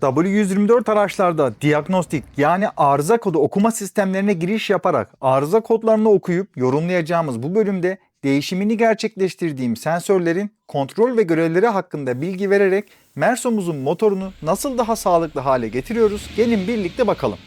W124 araçlarda diagnostik yani arıza kodu okuma sistemlerine giriş yaparak arıza kodlarını okuyup yorumlayacağımız bu bölümde değişimini gerçekleştirdiğim sensörlerin kontrol ve görevleri hakkında bilgi vererek Mersom'umuzun motorunu nasıl daha sağlıklı hale getiriyoruz? Gelin birlikte bakalım.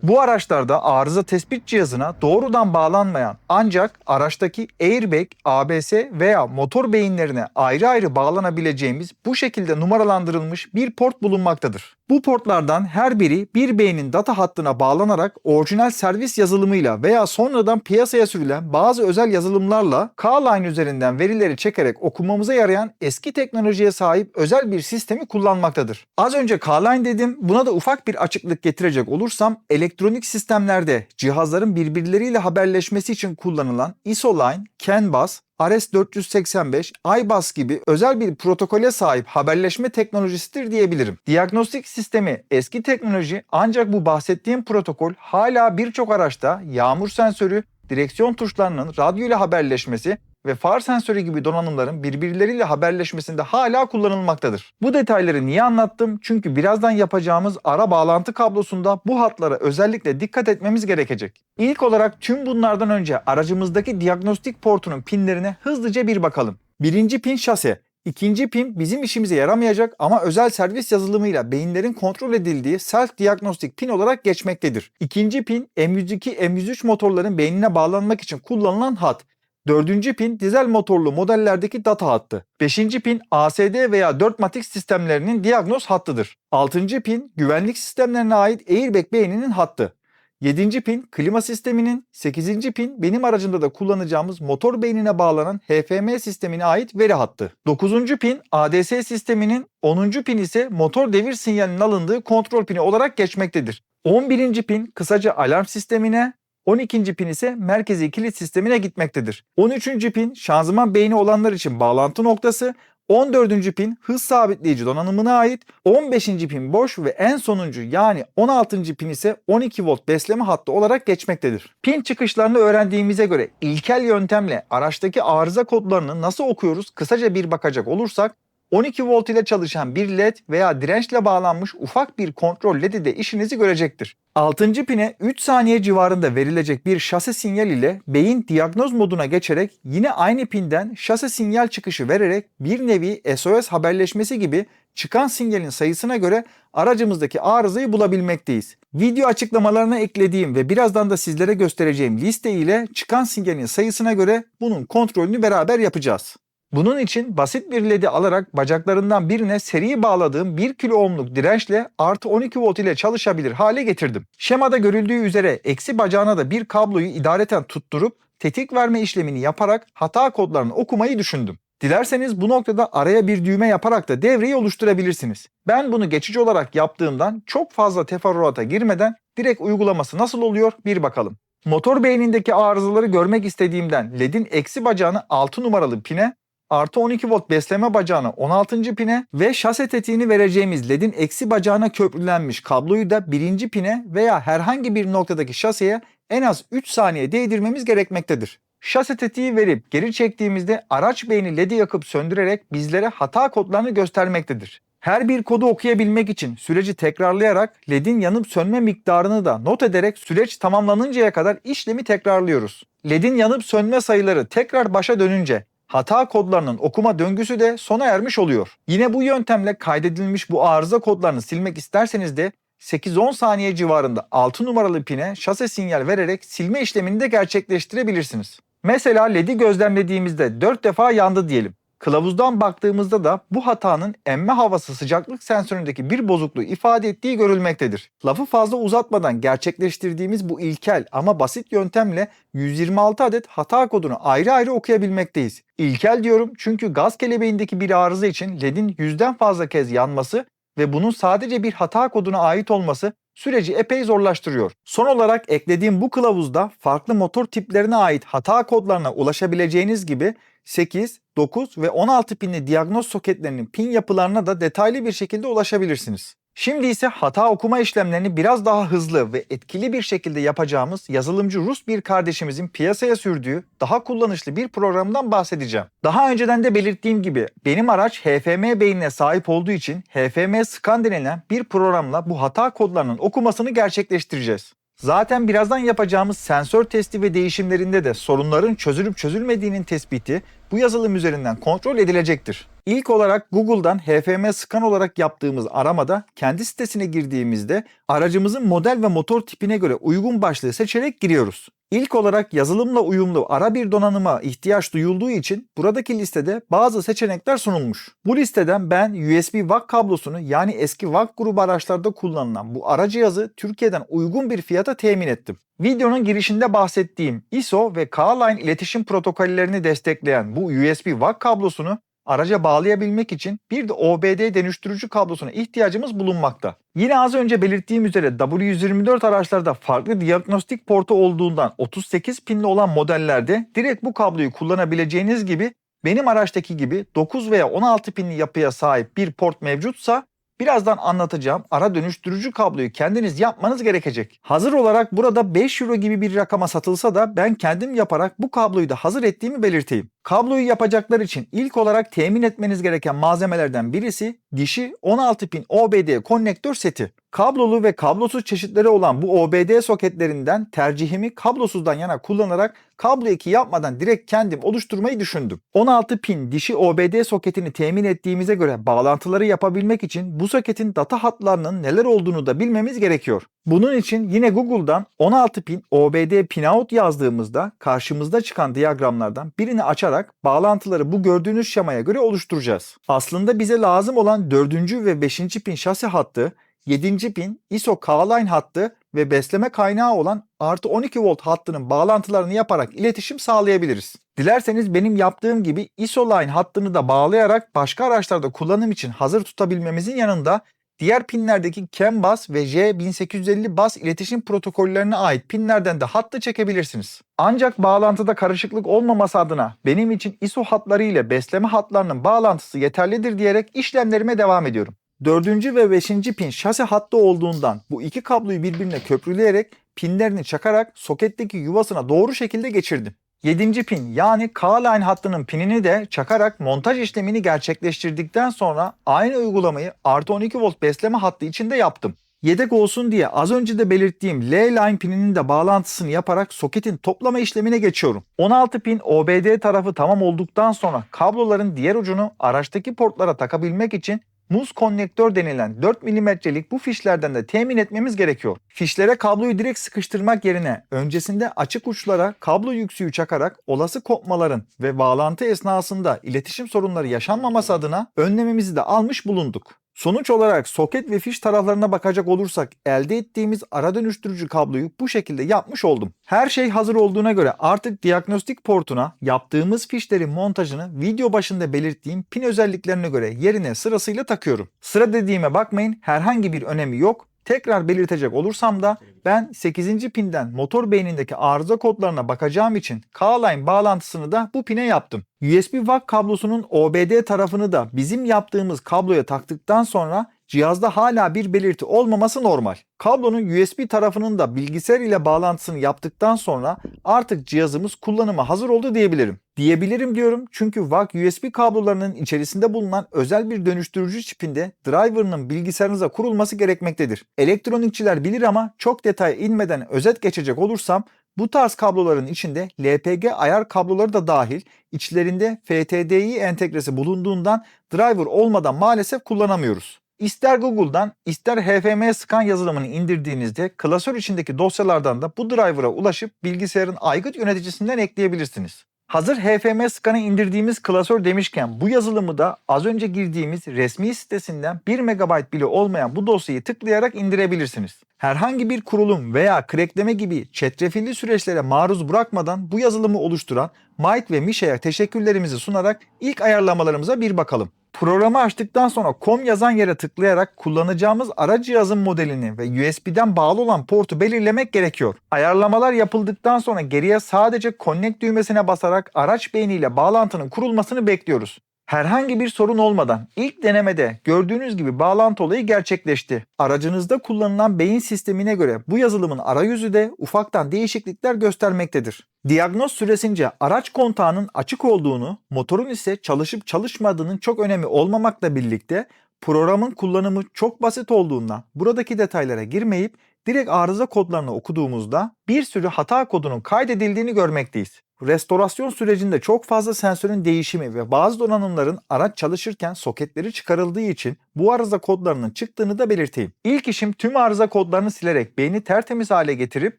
Bu araçlarda arıza tespit cihazına doğrudan bağlanmayan ancak araçtaki airbag, ABS veya motor beyinlerine ayrı ayrı bağlanabileceğimiz bu şekilde numaralandırılmış bir port bulunmaktadır. Bu portlardan her biri bir beynin data hattına bağlanarak orijinal servis yazılımıyla veya sonradan piyasaya sürülen bazı özel yazılımlarla K-Line üzerinden verileri çekerek okumamıza yarayan eski teknolojiye sahip özel bir sistemi kullanmaktadır. Az önce K-Line dedim, buna da ufak bir açıklık getirecek olursam elektronik sistemlerde cihazların birbirleriyle haberleşmesi için kullanılan ISO-Line, CAN bus, RS-485, iBus gibi özel bir protokole sahip haberleşme teknolojisidir diyebilirim. Diagnostik sistemi eski teknoloji ancak bu bahsettiğim protokol hala birçok araçta yağmur sensörü, direksiyon tuşlarının radyo ile haberleşmesi ve far sensörü gibi donanımların birbirleriyle haberleşmesinde hala kullanılmaktadır. Bu detayları niye anlattım? Çünkü birazdan yapacağımız ara bağlantı kablosunda bu hatlara özellikle dikkat etmemiz gerekecek. İlk olarak tüm bunlardan önce aracımızdaki diagnostik portunun pinlerine hızlıca bir bakalım. Birinci pin şase. İkinci pin bizim işimize yaramayacak ama özel servis yazılımıyla beyinlerin kontrol edildiği self-diagnostik pin olarak geçmektedir. İkinci pin M102, M103 motorların beynine bağlanmak için kullanılan hat. Dördüncü pin dizel motorlu modellerdeki data hattı. Beşinci pin ASD veya 4matik sistemlerinin diagnoz hattıdır. Altıncı pin güvenlik sistemlerine ait airbag beyninin hattı. Yedinci pin klima sisteminin, sekizinci pin benim aracımda da kullanacağımız motor beynine bağlanan HFM sistemine ait veri hattı. Dokuzuncu pin ADS sisteminin, 10. pin ise motor devir sinyalinin alındığı kontrol pini olarak geçmektedir. 11. pin kısaca alarm sistemine, 12. pin ise merkezi kilit sistemine gitmektedir. 13. pin şanzıman beyni olanlar için bağlantı noktası, 14. pin hız sabitleyici donanımına ait, 15. pin boş ve en sonuncu yani 16. pin ise 12 volt besleme hattı olarak geçmektedir. Pin çıkışlarını öğrendiğimize göre ilkel yöntemle araçtaki arıza kodlarını nasıl okuyoruz kısaca bir bakacak olursak, 12 volt ile çalışan bir led veya dirençle bağlanmış ufak bir kontrol ledi de işinizi görecektir. 6. pine 3 saniye civarında verilecek bir şase sinyal ile beyin diagnoz moduna geçerek yine aynı pinden şase sinyal çıkışı vererek bir nevi SOS haberleşmesi gibi çıkan sinyalin sayısına göre aracımızdaki arızayı bulabilmekteyiz. Video açıklamalarına eklediğim ve birazdan da sizlere göstereceğim liste ile çıkan sinyalin sayısına göre bunun kontrolünü beraber yapacağız. Bunun için basit bir ledi alarak bacaklarından birine seri bağladığım 1 kilo ohmluk dirençle artı 12 volt ile çalışabilir hale getirdim. Şemada görüldüğü üzere eksi bacağına da bir kabloyu idareten tutturup tetik verme işlemini yaparak hata kodlarını okumayı düşündüm. Dilerseniz bu noktada araya bir düğme yaparak da devreyi oluşturabilirsiniz. Ben bunu geçici olarak yaptığımdan çok fazla teferruata girmeden direkt uygulaması nasıl oluyor bir bakalım. Motor beynindeki arızaları görmek istediğimden ledin eksi bacağını 6 numaralı pine, artı 12 volt besleme bacağını 16. pine ve şase tetiğini vereceğimiz ledin eksi bacağına köprülenmiş kabloyu da 1. pine veya herhangi bir noktadaki şaseye en az 3 saniye değdirmemiz gerekmektedir. Şase tetiği verip geri çektiğimizde araç beyni ledi yakıp söndürerek bizlere hata kodlarını göstermektedir. Her bir kodu okuyabilmek için süreci tekrarlayarak ledin yanıp sönme miktarını da not ederek süreç tamamlanıncaya kadar işlemi tekrarlıyoruz. Ledin yanıp sönme sayıları tekrar başa dönünce hata kodlarının okuma döngüsü de sona ermiş oluyor. Yine bu yöntemle kaydedilmiş bu arıza kodlarını silmek isterseniz de 8-10 saniye civarında 6 numaralı pine şase sinyal vererek silme işlemini de gerçekleştirebilirsiniz. Mesela LED'i gözlemlediğimizde 4 defa yandı diyelim. Kılavuzdan baktığımızda da bu hatanın emme havası sıcaklık sensöründeki bir bozukluğu ifade ettiği görülmektedir. Lafı fazla uzatmadan gerçekleştirdiğimiz bu ilkel ama basit yöntemle 126 adet hata kodunu ayrı ayrı okuyabilmekteyiz. İlkel diyorum çünkü gaz kelebeğindeki bir arıza için LED'in 100'den fazla kez yanması ve bunun sadece bir hata koduna ait olması süreci epey zorlaştırıyor. Son olarak eklediğim bu kılavuzda farklı motor tiplerine ait hata kodlarına ulaşabileceğiniz gibi 8, 9 ve 16 pinli diyagnoz soketlerinin pin yapılarına da detaylı bir şekilde ulaşabilirsiniz. Şimdi ise hata okuma işlemlerini biraz daha hızlı ve etkili bir şekilde yapacağımız yazılımcı Rus bir kardeşimizin piyasaya sürdüğü daha kullanışlı bir programdan bahsedeceğim. Daha önceden de belirttiğim gibi benim araç HFM beynine sahip olduğu için HFM Scan denilen bir programla bu hata kodlarının okumasını gerçekleştireceğiz. Zaten birazdan yapacağımız sensör testi ve değişimlerinde de sorunların çözülüp çözülmediğinin tespiti bu yazılım üzerinden kontrol edilecektir. İlk olarak Google'dan HFM Scan olarak yaptığımız aramada kendi sitesine girdiğimizde aracımızın model ve motor tipine göre uygun başlığı seçerek giriyoruz. İlk olarak yazılımla uyumlu ara bir donanıma ihtiyaç duyulduğu için buradaki listede bazı seçenekler sunulmuş. Bu listeden ben USB VAC kablosunu yani eski VAC grubu araçlarda kullanılan bu ara cihazı Türkiye'den uygun bir fiyata temin ettim. Videonun girişinde bahsettiğim ISO ve K-Line iletişim protokollerini destekleyen bu USB VAC kablosunu araca bağlayabilmek için bir de OBD dönüştürücü kablosuna ihtiyacımız bulunmakta. Yine az önce belirttiğim üzere W124 araçlarda farklı diagnostik portu olduğundan 38 pinli olan modellerde direkt bu kabloyu kullanabileceğiniz gibi benim araçtaki gibi 9 veya 16 pinli yapıya sahip bir port mevcutsa birazdan anlatacağım ara dönüştürücü kabloyu kendiniz yapmanız gerekecek. Hazır olarak burada 5 euro gibi bir rakama satılsa da ben kendim yaparak bu kabloyu da hazır ettiğimi belirteyim. Kabloyu yapacaklar için ilk olarak temin etmeniz gereken malzemelerden birisi dişi 16 pin OBD konnektör seti. Kablolu ve kablosuz çeşitleri olan bu OBD soketlerinden tercihimi kablosuzdan yana kullanarak kablo eki yapmadan direkt kendim oluşturmayı düşündüm. 16 pin dişi OBD soketini temin ettiğimize göre bağlantıları yapabilmek için bu soketin data hatlarının neler olduğunu da bilmemiz gerekiyor. Bunun için yine Google'dan 16 pin OBD pinout yazdığımızda karşımızda çıkan diyagramlardan birini açarak bağlantıları bu gördüğünüz şemaya göre oluşturacağız. Aslında bize lazım olan 4. ve 5. pin şasi hattı, 7. pin ISO K-Line hattı ve besleme kaynağı olan artı 12 volt hattının bağlantılarını yaparak iletişim sağlayabiliriz. Dilerseniz benim yaptığım gibi ISO Line hattını da bağlayarak başka araçlarda kullanım için hazır tutabilmemizin yanında diğer pinlerdeki CAN bus ve J1850 bus iletişim protokollerine ait pinlerden de hattı çekebilirsiniz. Ancak bağlantıda karışıklık olmaması adına benim için ISO hatları ile besleme hatlarının bağlantısı yeterlidir diyerek işlemlerime devam ediyorum. 4. ve 5. pin şasi hattı olduğundan bu iki kabloyu birbirine köprüleyerek pinlerini çakarak soketteki yuvasına doğru şekilde geçirdim. 7. pin yani K-Line hattının pinini de çakarak montaj işlemini gerçekleştirdikten sonra aynı uygulamayı artı 12 volt besleme hattı içinde yaptım. Yedek olsun diye az önce de belirttiğim L-Line pininin de bağlantısını yaparak soketin toplama işlemine geçiyorum. 16 pin OBD tarafı tamam olduktan sonra kabloların diğer ucunu araçtaki portlara takabilmek için muz konnektör denilen 4 mm'lik bu fişlerden de temin etmemiz gerekiyor. Fişlere kabloyu direkt sıkıştırmak yerine öncesinde açık uçlara kablo yüksüğü çakarak olası kopmaların ve bağlantı esnasında iletişim sorunları yaşanmaması adına önlememizi de almış bulunduk. Sonuç olarak soket ve fiş taraflarına bakacak olursak elde ettiğimiz ara dönüştürücü kabloyu bu şekilde yapmış oldum. Her şey hazır olduğuna göre artık diagnostik portuna yaptığımız fişlerin montajını video başında belirttiğim pin özelliklerine göre yerine sırasıyla takıyorum. Sıra dediğime bakmayın, herhangi bir önemi yok. Tekrar belirtecek olursam da ben 8. pinden motor beynindeki arıza kodlarına bakacağım için K-Line bağlantısını da bu pine yaptım. USB VAC kablosunun OBD tarafını da bizim yaptığımız kabloya taktıktan sonra cihazda hala bir belirti olmaması normal. Kablonun USB tarafının da bilgisayar ile bağlantısını yaptıktan sonra artık cihazımız kullanıma hazır oldu diyebilirim. Diyebilirim diyorum çünkü VAC USB kablolarının içerisinde bulunan özel bir dönüştürücü çipinde driver'ının bilgisayarınıza kurulması gerekmektedir. Elektronikçiler bilir ama çok detaya inmeden özet geçecek olursam bu tarz kabloların içinde LPG ayar kabloları da dahil içlerinde FTDI entegresi bulunduğundan driver olmadan maalesef kullanamıyoruz. İster Google'dan ister HFM Scan yazılımını indirdiğinizde klasör içindeki dosyalardan da bu driver'a ulaşıp bilgisayarın aygıt yöneticisinden ekleyebilirsiniz. Hazır HFM Scan'ı indirdiğimiz klasör demişken bu yazılımı da az önce girdiğimiz resmi sitesinden 1 MB bile olmayan bu dosyayı tıklayarak indirebilirsiniz. Herhangi bir kurulum veya crackleme gibi çetrefilli süreçlere maruz bırakmadan bu yazılımı oluşturan Mike ve Misha'ya teşekkürlerimizi sunarak ilk ayarlamalarımıza bir bakalım. Programı açtıktan sonra COM yazan yere tıklayarak kullanacağımız araç cihazın modelini ve USB'den bağlı olan portu belirlemek gerekiyor. Ayarlamalar yapıldıktan sonra geriye sadece Connect düğmesine basarak araç beyniyle bağlantının kurulmasını bekliyoruz. Herhangi bir sorun olmadan ilk denemede gördüğünüz gibi bağlantı olayı gerçekleşti. Aracınızda kullanılan beyin sistemine göre bu yazılımın arayüzü de ufaktan değişiklikler göstermektedir. Diagnoz süresince araç kontağının açık olduğunu, motorun ise çalışıp çalışmadığının çok önemi olmamakla birlikte programın kullanımı çok basit olduğundan buradaki detaylara girmeyip direkt arıza kodlarını okuduğumuzda bir sürü hata kodunun kaydedildiğini görmekteyiz. Restorasyon sürecinde çok fazla sensörün değişimi ve bazı donanımların araç çalışırken soketleri çıkarıldığı için bu arıza kodlarının çıktığını da belirteyim. İlk işim tüm arıza kodlarını silerek beyni tertemiz hale getirip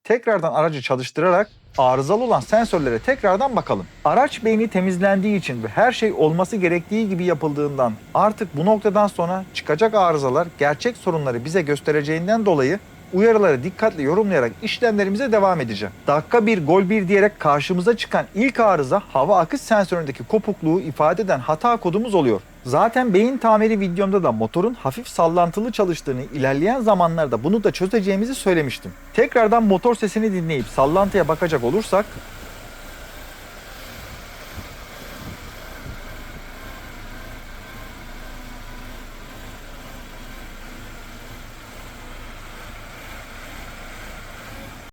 tekrardan aracı çalıştırarak arızalı olan sensörlere tekrardan bakalım. Araç beyni temizlendiği için ve her şey olması gerektiği gibi yapıldığından artık bu noktadan sonra çıkacak arızalar gerçek sorunları bize göstereceğinden dolayı uyarıları dikkatli yorumlayarak işlemlerimize devam edeceğim. Dakika 1 gol 1 diyerek karşımıza çıkan ilk arıza hava akış sensöründeki kopukluğu ifade eden hata kodumuz oluyor. Zaten beyin tamiri videomda da motorun hafif sallantılı çalıştığını, ilerleyen zamanlarda bunu da çözeceğimizi söylemiştim. Tekrardan motor sesini dinleyip sallantıya bakacak olursak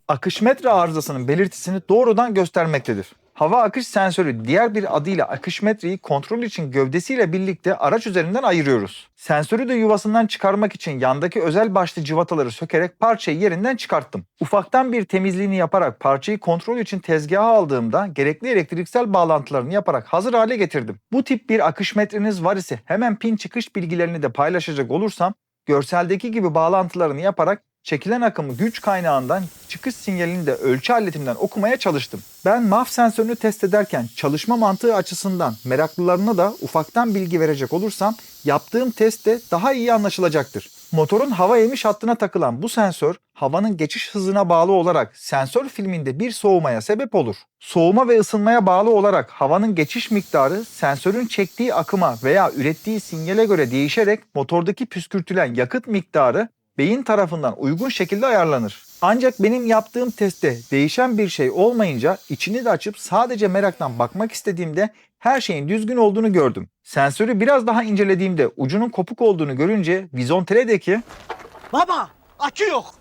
akışmetre arızasının belirtisini doğrudan göstermektedir. Hava akış sensörü diğer bir adıyla akışmetreyi kontrol için gövdesiyle birlikte araç üzerinden ayırıyoruz. Sensörü de yuvasından çıkarmak için yandaki özel başlı cıvataları sökerek parçayı yerinden çıkarttım. Ufaktan bir temizliğini yaparak parçayı kontrol için tezgaha aldığımda gerekli elektriksel bağlantılarını yaparak hazır hale getirdim. Bu tip bir akışmetreniz var ise hemen pin çıkış bilgilerini de paylaşacak olursam görseldeki gibi bağlantılarını yaparak çekilen akımı güç kaynağından çıkış sinyalini de ölçü aletimden okumaya çalıştım. Ben MAF sensörünü test ederken çalışma mantığı açısından meraklılarına da ufaktan bilgi verecek olursam yaptığım test de daha iyi anlaşılacaktır. Motorun hava emiş hattına takılan bu sensör havanın geçiş hızına bağlı olarak sensör filminde bir soğumaya sebep olur. Soğuma ve ısınmaya bağlı olarak havanın geçiş miktarı sensörün çektiği akıma veya ürettiği sinyale göre değişerek motordaki püskürtülen yakıt miktarı beyin tarafından uygun şekilde ayarlanır. Ancak benim yaptığım testte değişen bir şey olmayınca içini de açıp sadece meraktan bakmak istediğimde her şeyin düzgün olduğunu gördüm. Sensörü biraz daha incelediğimde ucunun kopuk olduğunu görünce Vizontele'deki Baba, akü yok.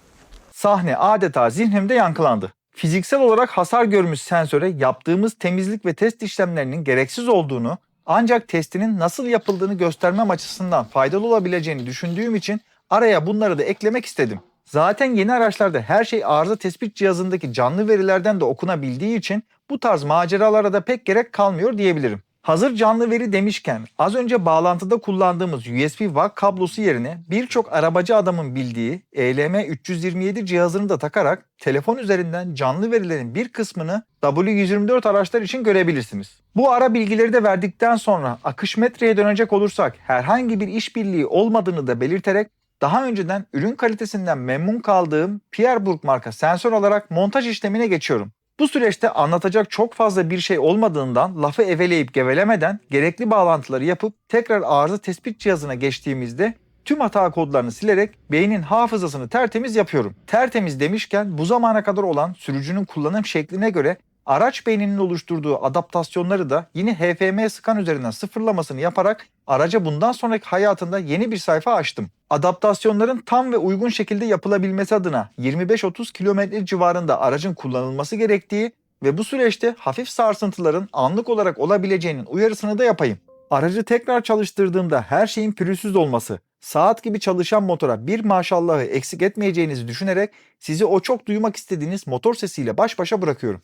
sahne adeta zihnimde yankılandı. Fiziksel olarak hasar görmüş sensöre yaptığımız temizlik ve test işlemlerinin gereksiz olduğunu ancak testinin nasıl yapıldığını göstermem açısından faydalı olabileceğini düşündüğüm için araya bunları da eklemek istedim. Zaten yeni araçlarda her şey arıza tespit cihazındaki canlı verilerden de okunabildiği için bu tarz maceralara da pek gerek kalmıyor diyebilirim. Hazır canlı veri demişken az önce bağlantıda kullandığımız USB WAC kablosu yerine birçok arabacı adamın bildiği ELM327 cihazını da takarak telefon üzerinden canlı verilerin bir kısmını W124 araçlar için görebilirsiniz. Bu ara bilgileri de verdikten sonra akışmetreye dönecek olursak herhangi bir işbirliği olmadığını da belirterek daha önceden ürün kalitesinden memnun kaldığım Pierburg marka sensör alarak montaj işlemine geçiyorum. Bu süreçte anlatacak çok fazla bir şey olmadığından lafı eveleyip gevelemeden gerekli bağlantıları yapıp tekrar arıza tespit cihazına geçtiğimizde tüm hata kodlarını silerek beynin hafızasını tertemiz yapıyorum. Tertemiz demişken bu zamana kadar olan sürücünün kullanım şekline göre araç beyninin oluşturduğu adaptasyonları da yine HFM scan üzerinden sıfırlamasını yaparak araca bundan sonraki hayatında yeni bir sayfa açtım. Adaptasyonların tam ve uygun şekilde yapılabilmesi adına 25-30 km civarında aracın kullanılması gerektiği ve bu süreçte hafif sarsıntıların anlık olarak olabileceğinin uyarısını da yapayım. Aracı tekrar çalıştırdığımda her şeyin pürüzsüz olması, saat gibi çalışan motora bir maşallahı eksik etmeyeceğinizi düşünerek sizi o çok duymak istediğiniz motor sesiyle baş başa bırakıyorum.